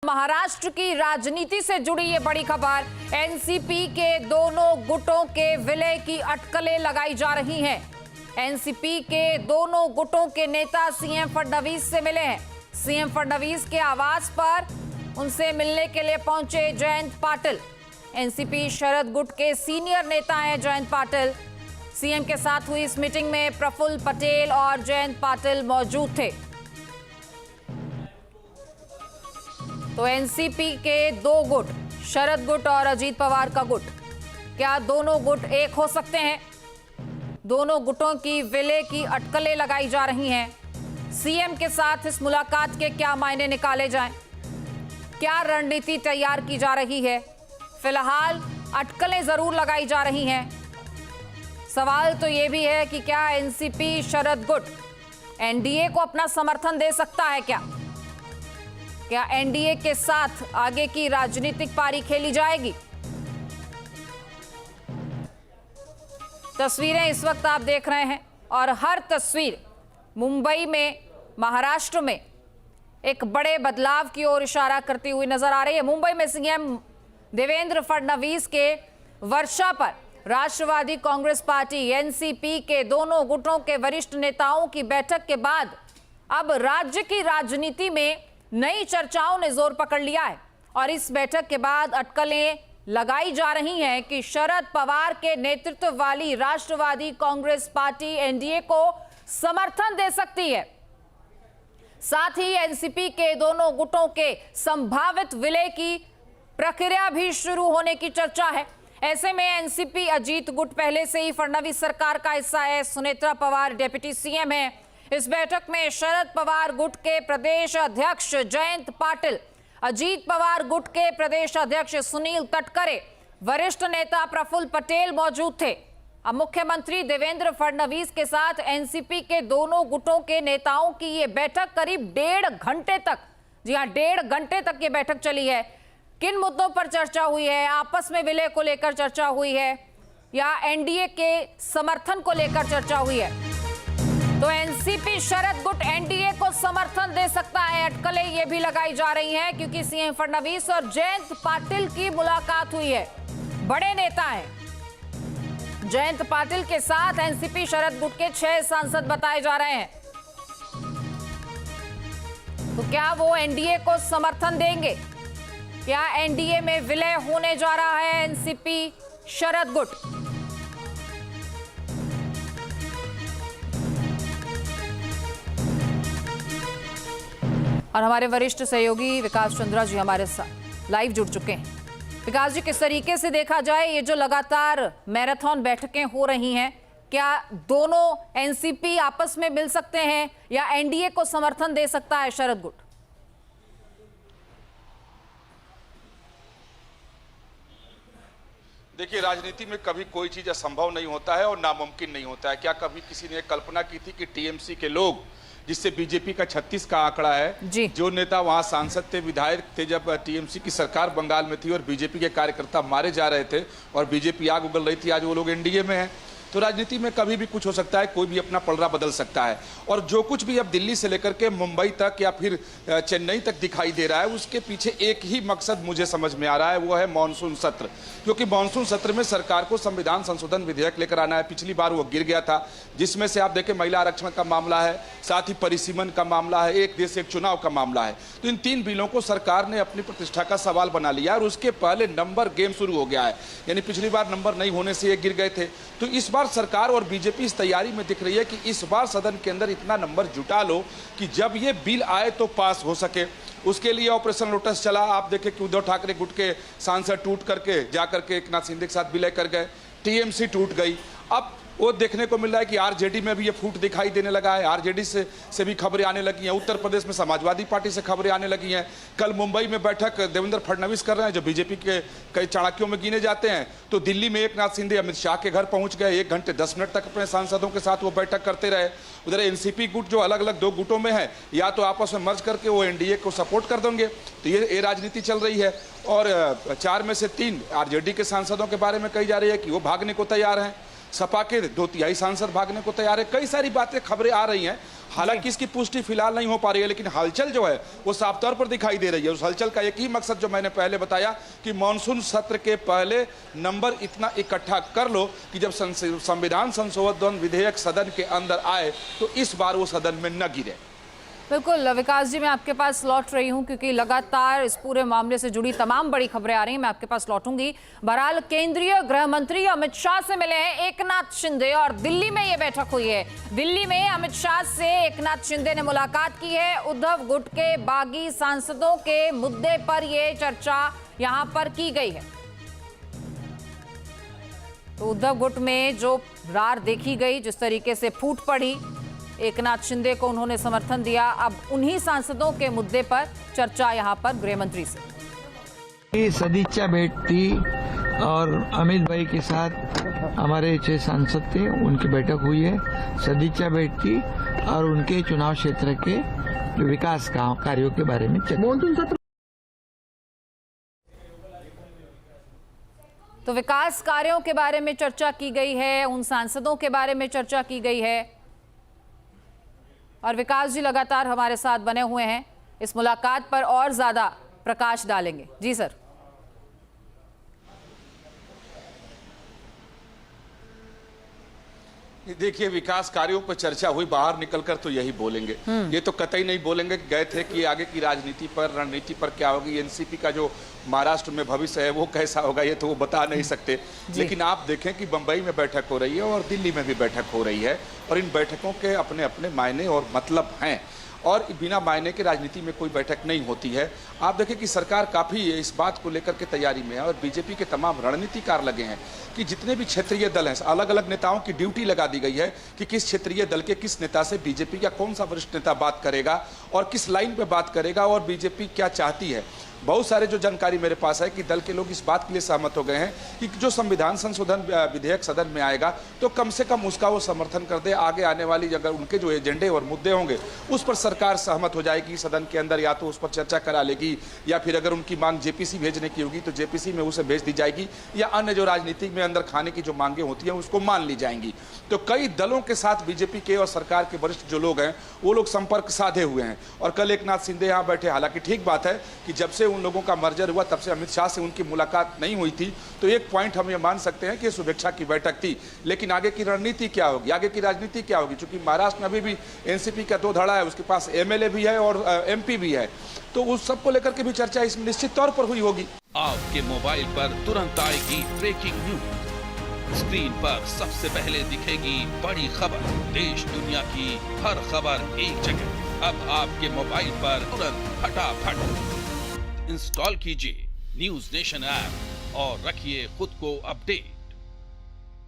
महाराष्ट्र की राजनीति से जुड़ी ये बड़ी खबर। एनसीपी के दोनों गुटों के विलय की अटकलें लगाई जा रही हैं। एनसीपी के दोनों गुटों के नेता सीएम फडणवीस से मिले हैं। सीएम फडणवीस के आवास पर उनसे मिलने के लिए पहुंचे जयंत पाटिल। एनसीपी शरद गुट के सीनियर नेता हैं जयंत पाटिल। सीएम के साथ हुई इस मीटिंग में प्रफुल्ल पटेल और जयंत पाटिल मौजूद थे। तो एनसीपी के दो गुट, शरद गुट और अजीत पवार का गुट, क्या दोनों गुट एक हो सकते हैं? दोनों गुटों की विलय की अटकलें लगाई जा रही हैं। सीएम के साथ इस मुलाकात के क्या मायने निकाले जाएं? क्या रणनीति तैयार की जा रही है? फिलहाल अटकलें जरूर लगाई जा रही हैं। सवाल तो यह भी है कि क्या एनसीपी शरद गुट एनडीए को अपना समर्थन दे सकता है? क्या एनडीए के साथ आगे की राजनीतिक पारी खेली जाएगी? तस्वीरें इस वक्त आप देख रहे हैं और हर तस्वीर मुंबई में, महाराष्ट्र में एक बड़े बदलाव की ओर इशारा करती हुई नजर आ रही है। मुंबई में सीएम देवेंद्र फडणवीस के वर्षा पर राष्ट्रवादी कांग्रेस पार्टी एनसीपी के दोनों गुटों के वरिष्ठ नेताओं की बैठक के बाद अब राज्य की राजनीति में नई चर्चाओं ने जोर पकड़ लिया है और इस बैठक के बाद अटकलें लगाई जा रही हैं कि शरद पवार के नेतृत्व वाली राष्ट्रवादी कांग्रेस पार्टी एनडीए को समर्थन दे सकती है। साथ ही एनसीपी के दोनों गुटों के संभावित विलय की प्रक्रिया भी शुरू होने की चर्चा है। ऐसे में एनसीपी अजीत गुट पहले से ही फडणवीस सरकार का हिस्सा है। सुनेत्रा पवार डिप्टी सीएम है। इस बैठक में शरद पवार गुट के प्रदेश अध्यक्ष जयंत पाटिल, अजीत पवार गुट के प्रदेश अध्यक्ष सुनील तटकरे, वरिष्ठ नेता प्रफुल्ल पटेल मौजूद थे। अब मुख्यमंत्री देवेंद्र फडणवीस के साथ एनसीपी के दोनों गुटों के नेताओं की ये बैठक करीब 1.5 घंटे तक, जी हां 1.5 घंटे तक ये बैठक चली है। किन मुद्दों पर चर्चा हुई है? आपस में विलय को लेकर चर्चा हुई है या एनडीए के समर्थन को लेकर चर्चा हुई है? तो एनसीपी शरद गुट एनडीए को समर्थन दे सकता है। अटकलें ये भी लगाई जा रही हैं क्योंकि सीएम फडणवीस और जयंत पाटिल की मुलाकात हुई है। बड़े नेता हैं। जयंत पाटिल के साथ एनसीपी शरद गुट के 6 सांसद बताए जा रहे हैं। तो क्या वो एनडीए को समर्थन देंगे? क्या एनडीए में विलय होने जा रहा है एनसीपी शरद गुट? और हमारे वरिष्ठ सहयोगी विकास चंद्रा जी हमारे साथ लाइव जुड़ चुके हैं। विकास जी, किस तरीके से देखा जाए ये जो लगातार मैराथन बैठकें हो रही हैं, क्या दोनों एनसीपी आपस में मिल सकते हैं या एनडीए को समर्थन दे सकता है शरद गुट? देखिए, राजनीति में कभी कोई चीज असंभव नहीं होता है और नामुमकिन नहीं होता है। क्या कभी किसी ने कल्पना की थी कि टीएमसी के लोग, जिससे बीजेपी का 36 का आंकड़ा है, जो नेता वहां सांसद थे, विधायक थे, जब टीएमसी की सरकार बंगाल में थी और बीजेपी के कार्यकर्ता मारे जा रहे थे और बीजेपी आग उगल रही थी, आज वो लोग एनडीए में हैं। तो राजनीति में कभी भी कुछ हो सकता है, कोई भी अपना पलड़ा बदल सकता है। और जो कुछ भी अब दिल्ली से लेकर के मुंबई तक या फिर चेन्नई तक दिखाई दे रहा है, उसके पीछे एक ही मकसद मुझे समझ में आ रहा है, वो है मानसून सत्र। क्योंकि मानसून सत्र में सरकार को संविधान संशोधन विधेयक लेकर आना है। पिछली बार वो गिर गया था, जिसमें से आप देखें महिला आरक्षण का मामला है, साथ ही परिसीमन का मामला है, एक देश एक चुनाव का मामला है। तो इन 3 बिलों को सरकार ने अपनी प्रतिष्ठा का सवाल बना लिया और उसके पहले नंबर गेम शुरू हो गया है। यानी पिछली बार नंबर नहीं होने से ये गिर गए थे। तो इस बार सरकार और बीजेपी इस तैयारी में दिख रही है कि इस बार सदन के अंदर इतना नंबर जुटा लो कि जब ये बिल आए तो पास हो सके। उसके लिए ऑपरेशन लोटस चला। आप देखें कि उद्धव ठाकरे गुट के सांसद टूट करके जाकर के एकनाथ शिंदे के साथ विलय कर गए, टीएमसी टूट गई। अब वो देखने को मिल रहा है कि आरजेडी में भी ये फूट दिखाई देने लगा है। आरजेडी से भी खबरें आने लगी हैं। उत्तर प्रदेश में समाजवादी पार्टी से खबरें आने लगी हैं। कल मुंबई में बैठक देवेंद्र फडणवीस कर रहे हैं, जो बीजेपी के कई चाणक्यों में गिने जाते हैं। तो दिल्ली में एकनाथ शिंदे अमित शाह के घर पहुंच गए। 1 घंटे 10 मिनट तक अपने सांसदों के साथ वो बैठक करते रहे। उधर एनसीपी गुट जो अलग अलग 2 गुटों में है, या तो आपस में मर्ज करके वो एनडीए को सपोर्ट कर देंगे। तो ये राजनीति चल रही है। और 4 में से 3 आरजेडी के सांसदों के बारे में कही जा रही है कि वो भागने को तैयार हैं। सपा के 2/3 सांसद भागने को तैयार है। कई सारी बातें खबरें आ रही हैं। हालांकि इसकी पुष्टि फिलहाल नहीं हो पा रही है, लेकिन हलचल जो है वो साफ तौर पर दिखाई दे रही है। उस हलचल का एक ही मकसद जो मैंने पहले बताया कि मानसून सत्र के पहले नंबर इतना इकट्ठा कर लो कि जब संविधान संशोधन विधेयक सदन के अंदर आए तो इस बार वो सदन में न गिरे। बिल्कुल विकास जी, मैं आपके पास लौट रही हूं क्योंकि लगातार इस पूरे मामले से जुड़ी तमाम बड़ी खबरें आ रही हैं। मैं आपके पास लौटूंगी। बहरहाल केंद्रीय गृह मंत्री अमित शाह से मिले हैं एकनाथ शिंदे और दिल्ली में ये बैठक हुई है। दिल्ली में अमित शाह से एकनाथ शिंदे ने मुलाकात की है। उद्धव गुट के बागी सांसदों के मुद्दे पर यह चर्चा यहां पर की गई है। तो उद्धव गुट में जो रार देखी गई, जिस तरीके से फूट पड़ी, एकनाथ शिंदे को उन्होंने समर्थन दिया। अब उन्हीं सांसदों के मुद्दे पर चर्चा यहां पर गृह मंत्री से। सदिच्छा भेंट थी और अमित भाई के साथ हमारे 6 सांसद थे, उनकी बैठक हुई है। सदिच्छा भेंट थी और उनके चुनाव क्षेत्र के विकास कार्यों के बारे में चर्चा। तो विकास कार्यों के बारे में चर्चा की गई है, उन सांसदों के बारे में चर्चा की गई है और विकास जी लगातार हमारे साथ बने हुए हैं, इस मुलाकात पर और ज्यादा प्रकाश डालेंगे। जी सर। देखिए, विकास कार्यों पर चर्चा हुई, बाहर निकलकर तो यही बोलेंगे। ये तो कतई नहीं बोलेंगे कि गए थे कि आगे की राजनीति पर, रणनीति पर क्या होगी, एनसीपी का जो महाराष्ट्र में भविष्य है वो कैसा होगा, ये तो वो बता नहीं सकते। लेकिन आप देखें कि बंबई में बैठक हो रही है और दिल्ली में भी बैठक हो रही है और इन बैठकों के अपने अपने मायने और मतलब हैं और बिना मायने के राजनीति में कोई बैठक नहीं होती है। आप देखें कि सरकार काफ़ी इस बात को लेकर के तैयारी में है और बीजेपी के तमाम रणनीतिकार लगे हैं कि जितने भी क्षेत्रीय दल हैं, अलग अलग नेताओं की ड्यूटी लगा दी गई है कि किस क्षेत्रीय दल के किस नेता से बीजेपी का कौन सा वरिष्ठ नेता बात करेगा और किस लाइन पे बात करेगा और बीजेपी क्या चाहती है। बहुत सारे जो जानकारी मेरे पास है कि दल के लोग इस बात के लिए सहमत हो गए हैं कि जो संविधान संशोधन विधेयक सदन में आएगा तो कम से कम उसका वो समर्थन कर दे। आगे आने वाली अगर उनके जो एजेंडे और मुद्दे होंगे उस पर सरकार सहमत हो जाएगी सदन के अंदर, या तो उस पर चर्चा करा लेगी या फिर अगर उनकी मांग जेपीसी भेजने की होगी तो जेपीसी में उसे भेज दी जाएगी या अन्य जो राजनीतिक में अंदर खाने की जो मांगे होती हैं उसको मान ली जाएंगी। तो कई दलों के साथ बीजेपी के और सरकार के वरिष्ठ जो लोग हैं वो लोग संपर्क साधे हुए हैं और कल एकनाथ शिंदे यहाँ बैठे। हालांकि ठीक बात है कि जब से उन लोगों का मर्जर हुआ तब से अमित शाह से उनकी मुलाकात नहीं हुई थी, तो एक पॉइंट हम ये मान सकते हैं कि शुभेच्छा की बैठक थी। लेकिन आगे की रणनीति क्या होगी, आगे की राजनीति क्या होगी, क्योंकि महाराष्ट्र में अभी भी एनसीपी का 2 धड़ा है, उसके पास एमएलए भी है और एमपी भी है, तो उस सबको लेकर के भी चर्चा इसमें निश्चित तौर पर हुई होगी। आपके मोबाइल पर तुरंत आएगी ब्रेकिंग न्यूज, स्क्रीन पर सबसे पहले दिखेगी बड़ी खबर, देश दुनिया की हर खबर एक जगह। अब आपके मोबाइल पर तुरंत फटाफट इंस्टॉल कीजिए न्यूज नेशन ऐप और रखिए खुद को अपडेट।